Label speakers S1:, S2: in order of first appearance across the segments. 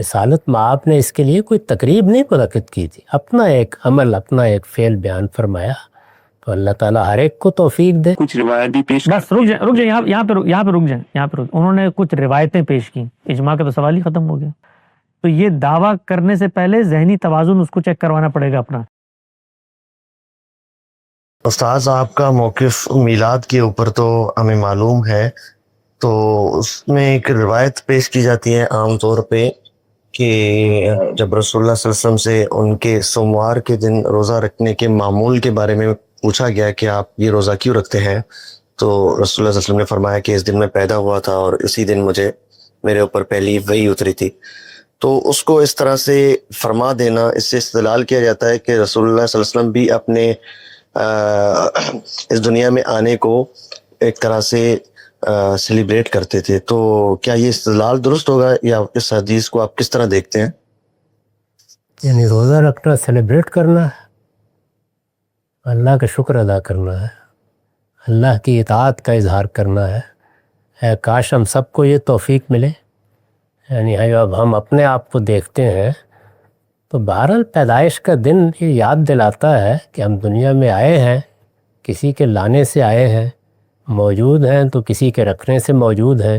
S1: رسالت مآب نے اس کے لیے کوئی تقریب نہیں منعقد کی تھی، اپنا ایک عمل، اپنا ایک فعل بیان فرمایا، تو اللہ تعالیٰ ہر ایک کو توفیق دے۔
S2: کچھ روایتی پیش
S3: بس رک جائیں یہاں پہ رک جائیں انہوں نے کچھ روایتیں پیش کی، اجماع کا تو سوال ہی ختم ہو گیا۔ تو یہ دعویٰ کرنے سے پہلے ذہنی توازن اس کو چیک کروانا پڑے گا اپنا۔
S4: استاذ آپ کا موقف میلاد کے اوپر تو ہمیں معلوم ہے، تو اس میں ایک روایت پیش کی جاتی ہے عام طور پہ کہ جب رسول اللہ صلی اللہ علیہ وسلم سے ان کے سوموار کے دن روزہ رکھنے کے معمول کے بارے میں پوچھا گیا کہ آپ یہ روزہ کیوں رکھتے ہیں، تو رسول اللہ صلی اللہ علیہ وسلم نے فرمایا کہ اس دن میں پیدا ہوا تھا اور اسی دن میرے اوپر پہلی وحی اتری تھی۔ تو اس کو اس طرح سے فرما دینا، اس سے استدلال کیا جاتا ہے کہ رسول اللہ صلی اللہ علیہ وسلم بھی اپنے اس دنیا میں آنے کو ایک طرح سے سیلیبریٹ کرتے تھے۔ تو کیا یہ استدلال درست ہوگا یا اس حدیث کو آپ کس طرح دیکھتے ہیں؟
S1: یعنی روزہ رکھنا سیلیبریٹ کرنا ہے، اللہ کا شکر ادا کرنا ہے، اللہ کی اطاعت کا اظہار کرنا ہے۔ اے کاش ہم سب کو یہ توفیق ملے۔ یعنی اب ہم اپنے آپ کو دیکھتے ہیں تو بہرحال پیدائش کا دن یہ یاد دلاتا ہے کہ ہم دنیا میں آئے ہیں، کسی کے لانے سے آئے ہیں، موجود ہیں تو کسی کے رکھنے سے موجود ہیں،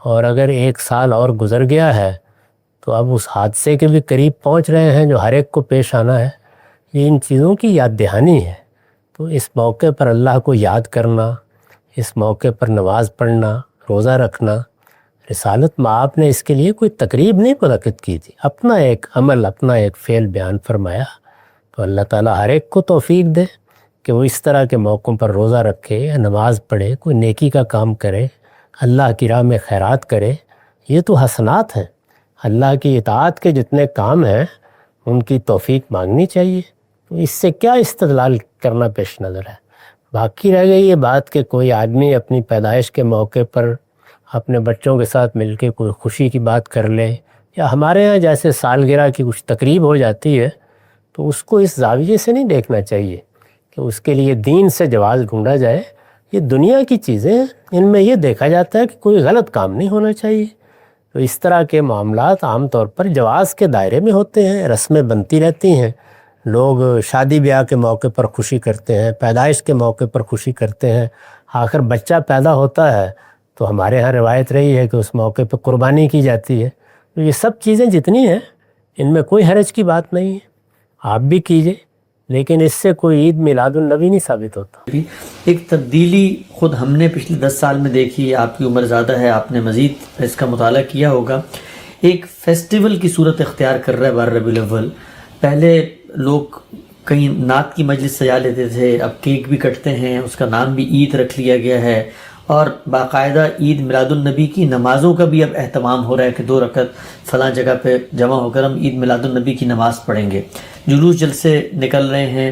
S1: اور اگر ایک سال اور گزر گیا ہے تو اب اس حادثے کے بھی قریب پہنچ رہے ہیں جو ہر ایک کو پیش آنا ہے۔ یہ ان چیزوں کی یاد دہانی ہے۔ تو اس موقع پر اللہ کو یاد کرنا، اس موقع پر نماز پڑھنا، روزہ رکھنا، رسالت مآب نے اس کے لیے کوئی تقریب نہیں منعقد کی تھی، اپنا ایک عمل، اپنا ایک فعل بیان فرمایا، تو اللہ تعالیٰ ہر ایک کو توفیق دے کہ وہ اس طرح کے موقعوں پر روزہ رکھے یا نماز پڑھے، کوئی نیکی کا کام کرے، اللہ کی راہ میں خیرات کرے۔ یہ تو حسنات ہیں، اللہ کی اطاعت کے جتنے کام ہیں ان کی توفیق مانگنی چاہیے۔ تو اس سے کیا استدلال کرنا پیش نظر ہے؟ باقی رہ گئی یہ بات کہ کوئی آدمی اپنی پیدائش کے موقع پر اپنے بچوں کے ساتھ مل کے کوئی خوشی کی بات کر لے، یا ہمارے ہاں جیسے سالگرہ کی کچھ تقریب ہو جاتی ہے، تو اس کو اس زاویے سے نہیں دیکھنا چاہیے کہ اس کے لیے دین سے جواز ڈھونڈا جائے۔ یہ دنیا کی چیزیں ہیں، ان میں یہ دیکھا جاتا ہے کہ کوئی غلط کام نہیں ہونا چاہیے۔ تو اس طرح کے معاملات عام طور پر جواز کے دائرے میں ہوتے ہیں، رسمیں بنتی رہتی ہیں، لوگ شادی بیاہ کے موقع پر خوشی کرتے ہیں، پیدائش کے موقع پر خوشی کرتے ہیں، آخر بچہ پیدا ہوتا ہے تو ہمارے ہاں روایت رہی ہے کہ اس موقع پہ قربانی کی جاتی ہے۔ تو یہ سب چیزیں جتنی ہیں ان میں کوئی حرج کی بات نہیں ہے، آپ بھی کیجئے، لیکن اس سے کوئی عید میلاد النبی نہیں ثابت ہوتا۔
S5: ایک تبدیلی خود ہم نے پچھلے 10 سال میں دیکھی، آپ کی عمر زیادہ ہے، آپ نے مزید اس کا مطالعہ کیا ہوگا۔ ایک فیسٹیول کی صورت اختیار کر رہا ہے 12 ربیع الاول۔ پہلے لوگ کہیں نعت کی مجلس سجا لیتے تھے، اب کیک بھی کٹتے ہیں، اس کا نام بھی عید رکھ لیا گیا ہے، اور باقاعدہ عید میلاد النبی کی نمازوں کا بھی اب اہتمام ہو رہا ہے کہ 2 رکعت فلاں جگہ پہ جمع ہو کر ہم عید میلاد النبی کی نماز پڑھیں گے، جلوس جلسے نکل رہے ہیں۔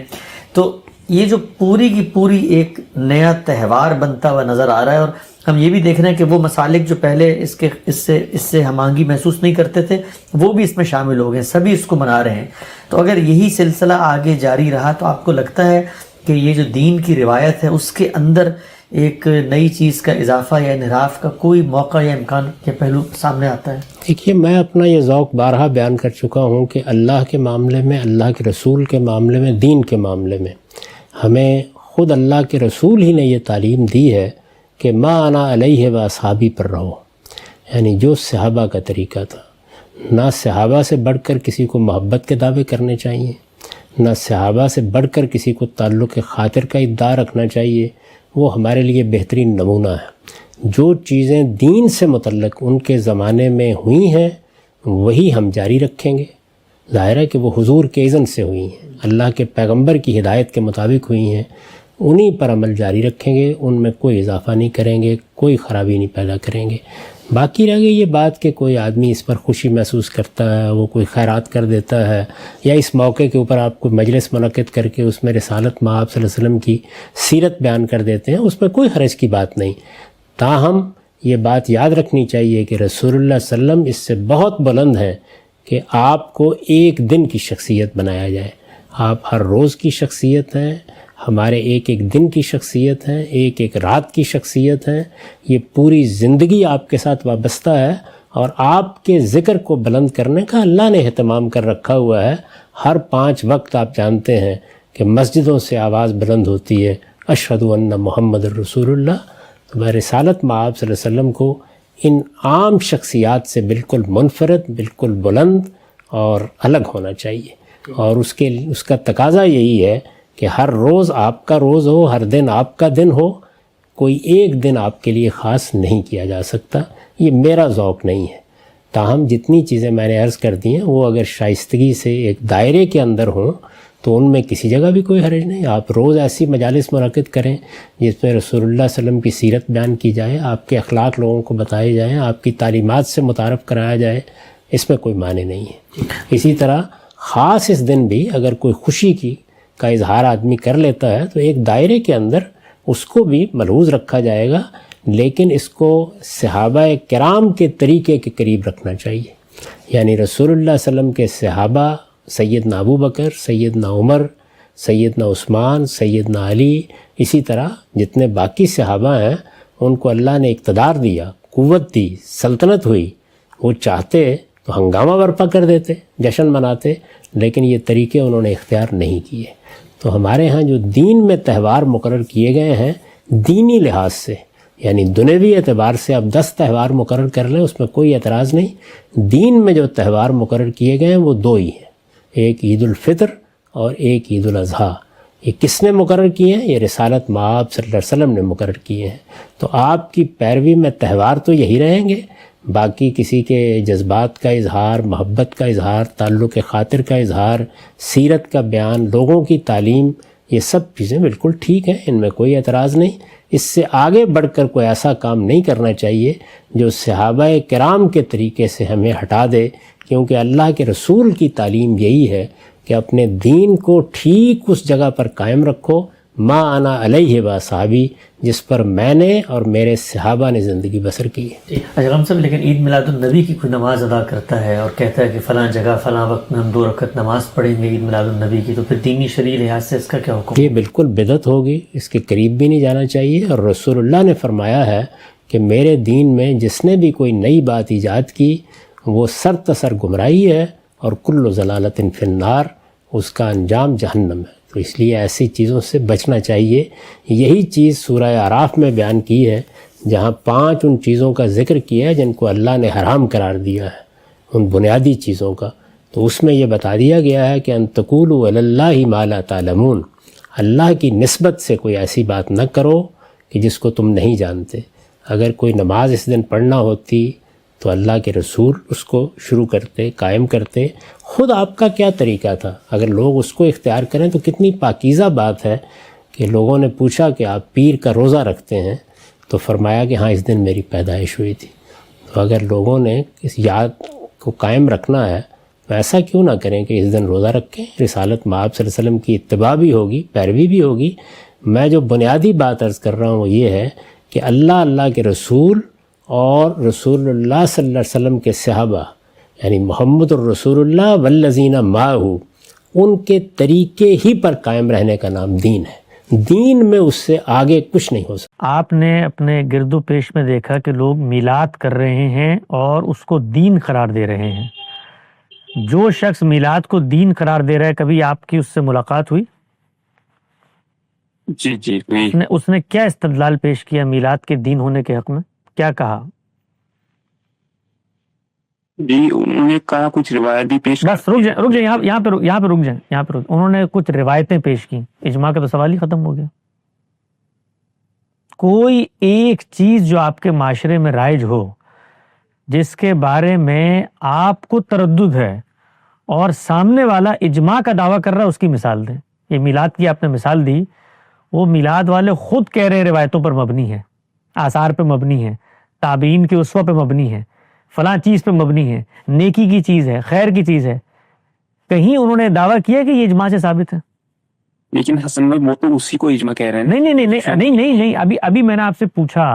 S5: تو یہ جو پوری کی پوری ایک نیا تہوار بنتا ہوا نظر آ رہا ہے، اور ہم یہ بھی دیکھ رہے ہیں کہ وہ مسالک جو پہلے اس سے ہم آہنگی محسوس نہیں کرتے تھے وہ بھی اس میں شامل ہو گئے، سبھی اس کو منا رہے ہیں۔ تو اگر یہی سلسلہ آگے جاری رہا تو آپ کو لگتا ہے کہ یہ جو دین کی روایت ہے اس کے اندر ایک نئی چیز کا اضافہ یا انحراف کا کوئی موقع یا امکان یا پہلو سامنے آتا ہے؟
S1: دیکھیے، میں اپنا یہ ذوق بارہا بیان کر چکا ہوں کہ اللہ کے معاملے میں، اللہ کے رسول کے معاملے میں، دین کے معاملے میں ہمیں خود اللہ کے رسول ہی نے یہ تعلیم دی ہے کہ ما انا علیہ و اصحابی پر رہو، یعنی جو صحابہ کا طریقہ تھا۔ نہ صحابہ سے بڑھ کر کسی کو محبت کے دعوے کرنے چاہیے، نہ صحابہ سے بڑھ کر کسی کو تعلق خاطر کا ادعا رکھنا چاہیے، وہ ہمارے لیے بہترین نمونہ ہے۔ جو چیزیں دین سے متعلق ان کے زمانے میں ہوئی ہیں وہی ہم جاری رکھیں گے۔ ظاہر ہے کہ وہ حضور کے اذن سے ہوئی ہیں، اللہ کے پیغمبر کی ہدایت کے مطابق ہوئی ہیں، انہی پر عمل جاری رکھیں گے، ان میں کوئی اضافہ نہیں کریں گے، کوئی خرابی نہیں پیدا کریں گے۔ باقی رہ گئی یہ بات کہ کوئی آدمی اس پر خوشی محسوس کرتا ہے، وہ کوئی خیرات کر دیتا ہے، یا اس موقع کے اوپر آپ کو مجلس منعقد کر کے اس میں رسالت مآب صلی اللہ علیہ وسلم کی سیرت بیان کر دیتے ہیں، اس میں کوئی حرج کی بات نہیں۔ تاہم یہ بات یاد رکھنی چاہیے کہ رسول اللہ صلی اللہ علیہ وسلم اس سے بہت بلند ہیں کہ آپ کو ایک دن کی شخصیت بنایا جائے۔ آپ ہر روز کی شخصیت ہیں، ہمارے ایک ایک دن کی شخصیت ہیں، ایک ایک رات کی شخصیت ہیں، یہ پوری زندگی آپ کے ساتھ وابستہ ہے، اور آپ کے ذکر کو بلند کرنے کا اللہ نے اہتمام کر رکھا ہوا ہے۔ ہر 5 وقت آپ جانتے ہیں کہ مسجدوں سے آواز بلند ہوتی ہے، اشہد ان محمد الرسول اللہ۔ تو رسالت مآب صلی اللہ علیہ وسلم کو ان عام شخصیات سے بالکل منفرد، بالکل بلند اور الگ ہونا چاہیے، اور اس کا تقاضا یہی ہے کہ ہر روز آپ کا روز ہو، ہر دن آپ کا دن ہو، کوئی ایک دن آپ کے لیے خاص نہیں کیا جا سکتا۔ یہ میرا ذوق نہیں ہے۔ تاہم جتنی چیزیں میں نے عرض کر دی ہیں وہ اگر شائستگی سے ایک دائرے کے اندر ہوں تو ان میں کسی جگہ بھی کوئی حرج نہیں۔ آپ روز ایسی مجالس منعقد کریں جس میں رسول اللہ صلی اللہ علیہ وسلم کی سیرت بیان کی جائے، آپ کے اخلاق لوگوں کو بتائے جائیں، آپ کی تعلیمات سے متعارف کرایا جائے، اس میں کوئی معنی نہیں ہے۔ اسی طرح خاص اس دن بھی اگر کوئی خوشی کا اظہار آدمی کر لیتا ہے تو ایک دائرے کے اندر اس کو بھی ملحوظ رکھا جائے گا، لیکن اس کو صحابہ کرام کے طریقے کے قریب رکھنا چاہیے۔ یعنی رسول اللہ صلی اللہ علیہ وسلم کے صحابہ سیدنا ابو بکر، سیدنا عمر، سیدنا عثمان، سیدنا علی، اسی طرح جتنے باقی صحابہ ہیں ان کو اللہ نے اقتدار دیا، قوت دی، سلطنت ہوئی، وہ چاہتے تو ہنگامہ برپا کر دیتے، جشن مناتے، لیکن یہ طریقے انہوں نے اختیار نہیں کیے۔ تو ہمارے ہاں جو دین میں تہوار مقرر کیے گئے ہیں دینی لحاظ سے، یعنی دنیوی اعتبار سے اب 10 تہوار مقرر کر لیں، اس میں کوئی اعتراض نہیں۔ دین میں جو تہوار مقرر کیے گئے ہیں وہ 2 ہی ہیں، ایک عید الفطر اور ایک عید الاضحیٰ۔ یہ کس نے مقرر کیے ہیں؟ یہ رسالت مآب صلی اللہ علیہ وسلم نے مقرر کیے ہیں۔ تو آپ کی پیروی میں تہوار تو یہی رہیں گے، باقی کسی کے جذبات کا اظہار، محبت کا اظہار، تعلق خاطر کا اظہار، سیرت کا بیان، لوگوں کی تعلیم، یہ سب چیزیں بالکل ٹھیک ہیں، ان میں کوئی اعتراض نہیں۔ اس سے آگے بڑھ کر کوئی ایسا کام نہیں کرنا چاہیے جو صحابہ کرام کے طریقے سے ہمیں ہٹا دے، کیونکہ اللہ کے رسول کی تعلیم یہی ہے کہ اپنے دین کو ٹھیک اس جگہ پر قائم رکھو، ما انا علیہ و صحابی، جس پر میں نے اور میرے صحابہ نے زندگی بسر کی ہے۔
S5: اجرم صاحب، لیکن عید میلاد النبی کی کوئی نماز ادا کرتا ہے اور کہتا ہے کہ فلاں جگہ فلاں وقت میں ہم 2 رکعت نماز پڑھیں گے عید میلاد النبی کی، تو پھر دینی شرعی لحاظ سے اس کا کیا حکم؟
S1: یہ بالکل بدعت ہوگی، اس کے قریب بھی نہیں جانا چاہیے، اور رسول اللہ نے فرمایا ہے کہ میرے دین میں جس نے بھی کوئی نئی بات ایجاد کی وہ سر تسر گمراہی ہے، اور کل ضلالت فی النار، اس کا انجام جہنم ہے۔ تو اس لیے ایسی چیزوں سے بچنا چاہیے۔ یہی چیز سورہ اعراف میں بیان کی ہے، جہاں 5 ان چیزوں کا ذکر کیا ہے جن کو اللہ نے حرام قرار دیا ہے، ان بنیادی چیزوں کا۔ تو اس میں یہ بتا دیا گیا ہے کہ ان تقولوا علی اللہ ما لا تعلمون، اللہ کی نسبت سے کوئی ایسی بات نہ کرو کہ جس کو تم نہیں جانتے۔ اگر کوئی نماز اس دن پڑھنا ہوتی تو اللہ کے رسول اس کو شروع کرتے، قائم کرتے۔ خود آپ کا کیا طریقہ تھا؟ اگر لوگ اس کو اختیار کریں تو کتنی پاکیزہ بات ہے کہ لوگوں نے پوچھا کہ آپ پیر کا روزہ رکھتے ہیں، تو فرمایا کہ ہاں اس دن میری پیدائش ہوئی تھی۔ تو اگر لوگوں نے اس یاد کو قائم رکھنا ہے تو ایسا کیوں نہ کریں کہ اس دن روزہ رکھیں، رسالت مآب صلی اللہ علیہ وسلم کی اتباع بھی ہوگی، پیروی بھی ہوگی۔ میں جو بنیادی بات عرض کر رہا ہوں وہ یہ ہے کہ اللہ کے رسول اور رسول اللہ صلی اللہ علیہ وسلم کے صحابہ، یعنی محمد الرسول اللہ والذین معہ، ان کے طریقے ہی پر قائم رہنے کا نام دین ہے۔ دین میں اس سے آگے کچھ نہیں ہو سکتا۔
S3: آپ نے اپنے گرد و پیش میں دیکھا کہ لوگ میلاد کر رہے ہیں اور اس کو دین قرار دے رہے ہیں۔ جو شخص میلاد کو دین قرار دے رہا ہے، کبھی آپ کی اس سے ملاقات ہوئی؟
S2: جی
S3: اس نے کیا استدلال پیش کیا میلاد کے دین ہونے کے حق میں؟ کیا کہا؟
S2: جی انہوں نے کہا کچھ روایتی پیش،
S3: بس رک جائیں یہاں پہ رک جائیں۔ انہوں نے کچھ روایتیں پیش کی، اجماع کا تو سوال ہی ختم ہو گیا۔ کوئی ایک چیز جو آپ کے معاشرے میں رائج ہو، جس کے بارے میں آپ کو تردد ہے اور سامنے والا اجماع کا دعویٰ کر رہا ہے، اس کی مثال دیں۔ یہ میلاد کی آپ نے مثال دی، وہ میلاد والے خود کہہ رہے ہیں روایتوں پر مبنی ہے، آثار پہ مبنی ہے، تابعین کے اسوہ پہ مبنی ہے، فلاں چیز پہ مبنی ہے، نیکی کی چیز ہے، خیر کی چیز ہے۔ کہیں انہوں نے دعویٰ کیا کہ یہ اجماع سے ثابت ہے؟
S2: لیکن حسن بھائی وہ تو اسی کو اجماع کہہ رہے ہیں۔
S3: نہیں، ابھی میں نے آپ سے پوچھا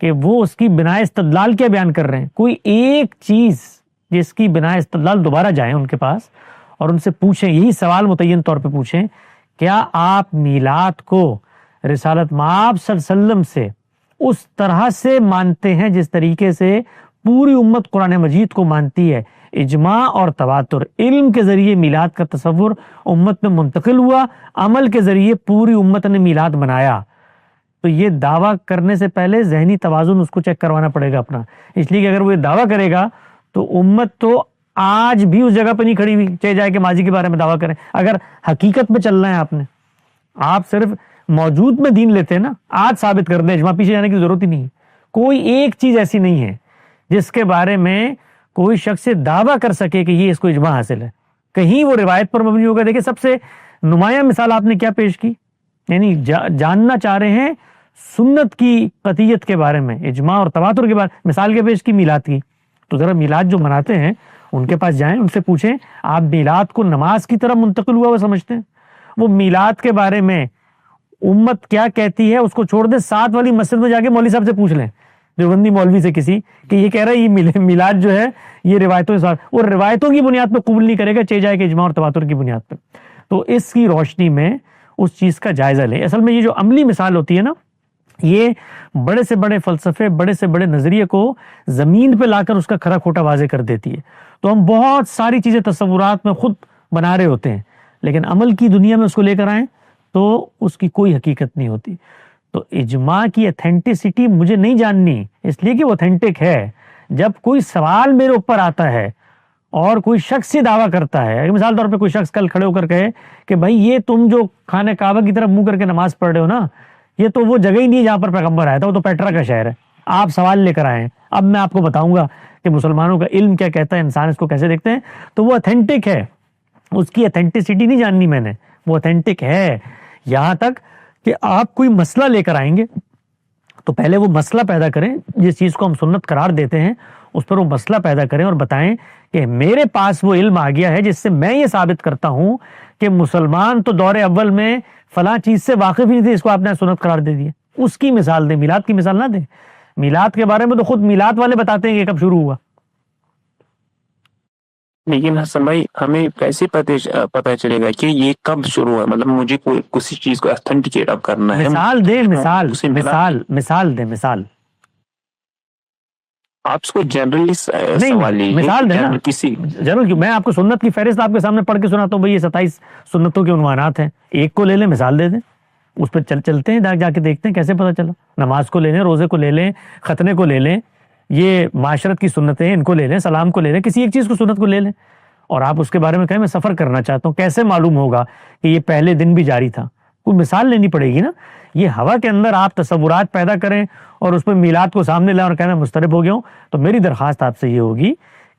S3: کہ وہ اس کی بنا استدلال کیا بیان کر رہے ہیں۔ کوئی ایک چیز جس کی بنا استدلال، دوبارہ جائیں ان کے پاس اور ان سے پوچھیں، یہی سوال متعین طور پہ پوچھیں، کیا آپ میلاد کو رسالت مآب صلی اللہ علیہ وسلم سے اس طرح سے مانتے ہیں جس طریقے سے پوری امت قرآن مجید کو مانتی ہے. اجماع اور تواتر، علم کے ذریعے میلاد کا تصور امت میں منتقل ہوا، عمل کے ذریعے پوری امت نے میلاد منایا. تو یہ دعویٰ کرنے سے پہلے ذہنی توازن اس کو چیک کروانا پڑے گا اپنا، اس لیے کہ اگر وہ یہ دعویٰ کرے گا تو امت تو آج بھی اس جگہ پہ نہیں کھڑی ہوئی، چاہے جائے کہ ماضی کے بارے میں دعویٰ کریں. اگر حقیقت میں چلنا ہے آپ صرف موجود میں دین لیتے ہیں نا، آج ثابت کر دیں، اجماع پیچھے جانے کی ضرورت ہی نہیں ہے. کوئی ایک چیز ایسی نہیں ہے جس کے بارے میں کوئی شخص دعویٰ کر سکے کہ یہ اس کو اجماع حاصل ہے. کہیں وہ روایت پر مبنی ہوگا. دیکھیں سب سے نمایاں مثال آپ نے کیا پیش کی، یعنی جاننا چاہ رہے ہیں سنت کی قطعیت کے بارے میں، اجماع اور تواتر کے بارے میں. مثال کے پیش کی میلاد کی. تو ذرا میلاد جو مناتے ہیں ان کے پاس جائیں، ان سے پوچھیں آپ میلاد کو نماز کی طرف منتقل ہوا وہ سمجھتے ہیں؟ وہ میلاد کے بارے میں امت کیا کہتی ہے اس کو چھوڑ دیں، 7 والی مسجد میں جا کے مولوی صاحب سے پوچھ لیں، دیوبندی مولوی سے کسی، کہ یہ کہہ رہا ہے یہ میلاد جو ہے یہ روایتوں کے ساتھ، اور روایتوں کی بنیاد پہ قبول نہیں کرے گا، چاہے جائے کہ اجماع اور تواتر کی بنیاد پہ. تو اس کی روشنی میں اس چیز کا جائزہ لیں. اصل میں یہ جو عملی مثال ہوتی ہے نا، یہ بڑے سے بڑے فلسفے، بڑے سے بڑے نظریے کو زمین پہ لا کر اس کا کھرا کھوٹا واضح کر دیتی ہے. تو ہم بہت ساری چیزیں تصورات میں خود بنا رہے ہوتے ہیں، لیکن عمل کی دنیا میں اس کو لے کر آئیں تو اس کی کوئی حقیقت نہیں ہوتی. تو اجماع کی ایتھینٹسٹی مجھے نہیں جاننی، اس لیے کہ وہ ایتھینٹک ہے. جب کوئی سوال میرے اوپر آتا ہے اور کوئی شخص یہ دعویٰ کرتا ہے، مثال طور پہ کوئی شخص کل کھڑے ہو کر کہے کہ بھائی یہ تم جو خانہ کعبہ کی طرف منہ کر کے نماز پڑھ رہے ہو نا، یہ تو وہ جگہ ہی نہیں ہے جہاں پر پیغمبر آیا تھا، وہ تو پیٹرا کا شہر ہے. آپ سوال لے کر آئے ہیں، اب میں آپ کو بتاؤں گا کہ مسلمانوں کا علم کیا کہتا ہے، انسان اس کو کیسے دیکھتے ہیں. تو وہ ایتھینٹک ہے، اس کی ایتھینٹسٹی نہیں جاننی میں نے، وہ ایتھینٹک ہے. یہاں تک کہ آپ کوئی مسئلہ لے کر آئیں گے تو پہلے وہ مسئلہ پیدا کریں، جس چیز کو ہم سنت قرار دیتے ہیں اس پر وہ مسئلہ پیدا کریں اور بتائیں کہ میرے پاس وہ علم آ گیا ہے جس سے میں یہ ثابت کرتا ہوں کہ مسلمان تو دور اول میں فلاں چیز سے واقف ہی نہیں تھے، اس کو آپ نے سنت قرار دے دیا. اس کی مثال دیں، میلاد کی مثال نہ دیں. میلاد کے بارے میں تو خود میلاد والے بتاتے ہیں کہ کب شروع ہوا.
S2: لیکن حسن بھائی ہمیں کیسے پتہ چلے گا کہ یہ کب شروع ہے؟ مطلب مجھے کسی چیز کو ایتھینٹیکیٹ اب کرنا ہے.
S3: مثال دیں، مثال دیں. مثال
S2: آپ اس کو جنرلی سوال لیجیے،
S3: مثال دیں نا.
S2: کسی
S3: ضرور کیوں، میں آپ کو سنت کی فہرست آپ کے سامنے پڑھ کے سناتا ہوں. بھائی یہ 27 سنتوں کے عنوانات ہیں، ایک کو لے لیں، مثال دے دیں، اس پہ چلتے ہیں، جا کے دیکھتے ہیں کیسے پتہ چلا. نماز کو لے لیں، روزے کو لے لیں، ختنے کو لے لیں، یہ معاشرت کی سنتیں ہیں ان کو لے لیں، سلام کو لے لیں، کسی ایک چیز کو سنت کو لے لیں اور آپ اس کے بارے میں کہیں میں سفر کرنا چاہتا ہوں. کیسے معلوم ہوگا کہ یہ پہلے دن بھی جاری تھا؟ کوئی مثال لینی پڑے گی نا. یہ ہوا کے اندر آپ تصورات پیدا کریں اور اس پہ میلاد کو سامنے لائیں اور کہیں میں مسترب ہو گیا ہوں. تو میری درخواست آپ سے یہ ہوگی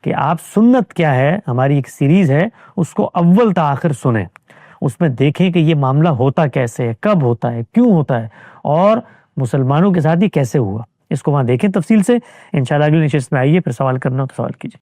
S3: کہ آپ سنت کیا ہے، ہماری ایک سیریز ہے، اس کو اول تا آخر سنیں، اس میں دیکھیں کہ یہ معاملہ ہوتا کیسے ہے، کب ہوتا ہے، کیوں ہوتا ہے، اور مسلمانوں کے ساتھ یہ کیسے ہوا. اس کو وہاں دیکھیں تفصیل سے. انشاءاللہ اگلی نشست میں آئیے، پھر سوال کرنا ہو تو سوال کیجیے.